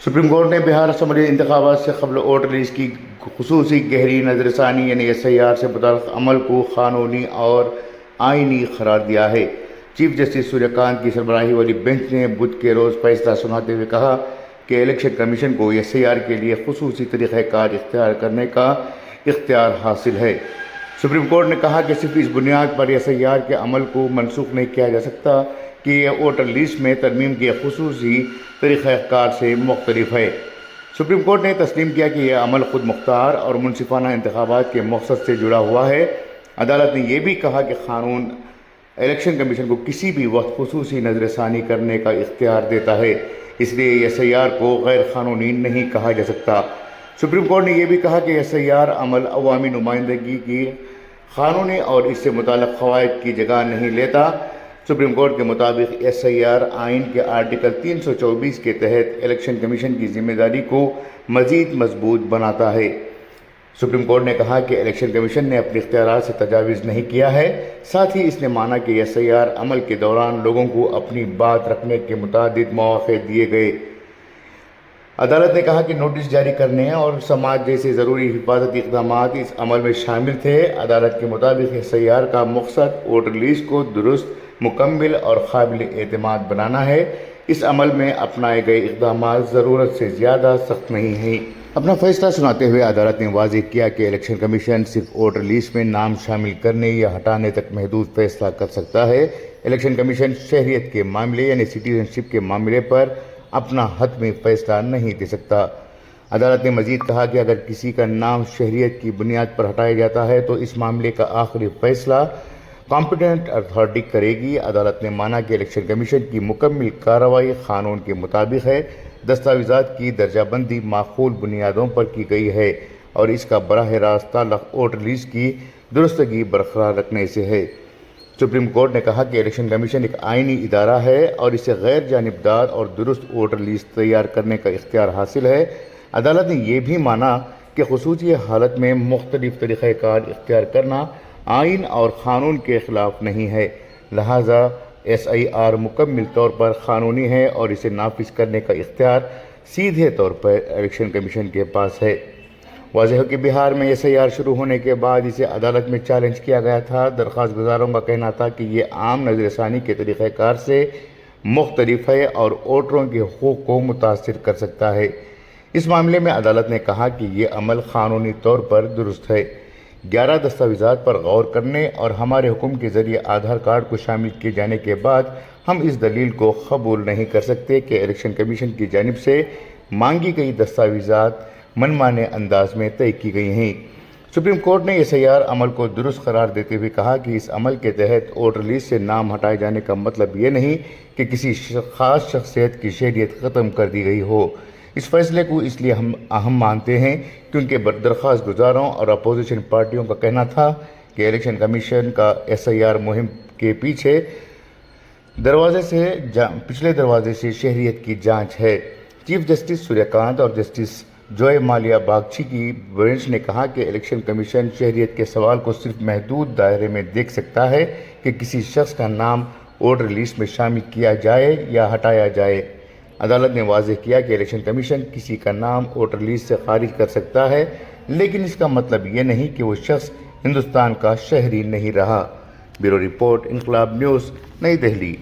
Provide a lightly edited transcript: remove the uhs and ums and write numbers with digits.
Supreme court نے بہار assembly انتخابات سے قبل ووٹر لسٹ کی خصوصی گہری نظر ثانی یعنی SIR سے متعلق عمل کو قانونی اور آئینی قرار دیا ہے۔ چیف جسٹس سوریہ کانت کی سربراہی والی بینچ نے بدھ کے روز فیصلہ سناتے ہوئے کہا کہ الیکشن کمیشن کو SIR کے لیے خصوصی طریقہ کار اختیار کرنے کا اختیار حاصل ہے۔ سپریم کورٹ نے کہا کہ صرف اس بنیاد پر SIR کے عمل کو منسوخ نہیں کیا جا سکتا کہ یہ ووٹر لسٹ میں ترمیم کے خصوصی طریقہ کار سے مختلف ہے۔ سپریم کورٹ نے تسلیم کیا کہ یہ عمل خود مختار اور منصفانہ انتخابات کے مقصد سے جڑا ہوا ہے۔ عدالت نے یہ بھی کہا کہ قانون الیکشن کمیشن کو کسی بھی وقت خصوصی نظر ثانی کرنے کا اختیار دیتا ہے، اس لیے SIR کو غیر قانونی نہیں کہا جا سکتا۔ سپریم کورٹ نے یہ بھی کہا کہ SIR عمل عوامی نمائندگی کی قانونی اور اس سے متعلق قواعد کی جگہ نہیں لیتا۔ سپریم کورٹ کے مطابق SIR آئین کے آرٹیکل 324 کے تحت الیکشن کمیشن کی ذمہ داری کو مزید مضبوط بناتا ہے۔ سپریم کورٹ نے کہا کہ الیکشن کمیشن نے اپنے اختیارات سے تجاوز نہیں کیا ہے، ساتھ ہی اس نے مانا کہ SIR عمل کے دوران لوگوں کو اپنی بات رکھنے کے متعدد مواقع دیے گئے۔ عدالت نے کہا کہ نوٹس جاری کرنے اور سماعت جیسے ضروری حفاظتی اقدامات اس عمل میں شامل تھے۔ عدالت کے مطابق SIR کا مقصد ووٹر لسٹ کو درست، مکمل اور قابل اعتماد بنانا ہے۔ اس عمل میں اپنائے گئے اقدامات ضرورت سے زیادہ سخت نہیں ہیں۔ اپنا فیصلہ سناتے ہوئے عدالت نے واضح کیا کہ الیکشن کمیشن صرف ووٹر لسٹ میں نام شامل کرنے یا ہٹانے تک محدود فیصلہ کر سکتا ہے۔ الیکشن کمیشن شہریت کے معاملے یعنی سٹیزن شپ کے معاملے پر اپنا حتمی فیصلہ نہیں دے سکتا۔ عدالت نے مزید کہا کہ اگر کسی کا نام شہریت کی بنیاد پر ہٹایا جاتا ہے تو اس معاملے کا آخری فیصلہ کمپیٹنٹ اتھارٹی کرے گی۔ عدالت نے مانا کہ الیکشن کمیشن کی مکمل کارروائی قانون کے مطابق ہے، دستاویزات کی درجہ بندی معقول بنیادوں پر کی گئی ہے اور اس کا براہ راست تعلق ووٹر لسٹ کی درستگی برقرار رکھنے سے ہے۔ سپریم کورٹ نے کہا کہ الیکشن کمیشن ایک آئینی ادارہ ہے اور اسے غیر جانبدار اور درست ووٹر لسٹ تیار کرنے کا اختیار حاصل ہے۔ عدالت نے یہ بھی مانا کہ خصوصی حالت میں مختلف طریقہ کار اختیار کرنا آئین اور قانون کے خلاف نہیں ہے، لہذا SIR مکمل طور پر قانونی ہے اور اسے نافذ کرنے کا اختیار سیدھے طور پر الیکشن کمیشن کے پاس ہے۔ واضح ہے کہ بہار میں SIR شروع ہونے کے بعد اسے عدالت میں چیلنج کیا گیا تھا۔ درخواست گزاروں کا کہنا تھا کہ یہ عام نظر ثانی کے طریقہ کار سے مختلف ہے اور ووٹروں کے حقوق کو متاثر کر سکتا ہے۔ اس معاملے میں عدالت نے کہا کہ یہ عمل قانونی طور پر درست ہے۔ 11 دستاویزات پر غور کرنے اور ہمارے حکم کے ذریعے آدھار کارڈ کو شامل کیے جانے کے بعد ہم اس دلیل کو قبول نہیں کر سکتے کہ الیکشن کمیشن کی جانب سے مانگی گئی دستاویزات منمانے انداز میں طے کی گئی ہیں۔ سپریم کورٹ نے SIR عمل کو درست قرار دیتے ہوئے کہا کہ اس عمل کے تحت ووٹر لسٹ سے نام ہٹائے جانے کا مطلب یہ نہیں کہ کسی خاص شخصیت کی شہریت ختم کر دی گئی ہو۔ اس فیصلے کو اس لیے ہم اہم مانتے ہیں کیونکہ درخواست گزاروں اور اپوزیشن پارٹیوں کا کہنا تھا کہ الیکشن کمیشن کا SIR مہم کے پچھلے دروازے سے شہریت کی جانچ ہے۔ چیف جسٹس سوریہ کانت اور جسٹس جوائے مالیہ باگچی کی بینچ نے کہا کہ الیکشن کمیشن شہریت کے سوال کو صرف محدود دائرے میں دیکھ سکتا ہے کہ کسی شخص کا نام ووٹر لسٹ میں شامل کیا جائے یا ہٹایا جائے۔ عدالت نے واضح کیا کہ الیکشن کمیشن کسی کا نام ووٹر لسٹ سے خارج کر سکتا ہے، لیکن اس کا مطلب یہ نہیں کہ وہ شخص ہندوستان کا شہری نہیں رہا۔ بیورو رپورٹ، انقلاب نیوز، نئی دہلی۔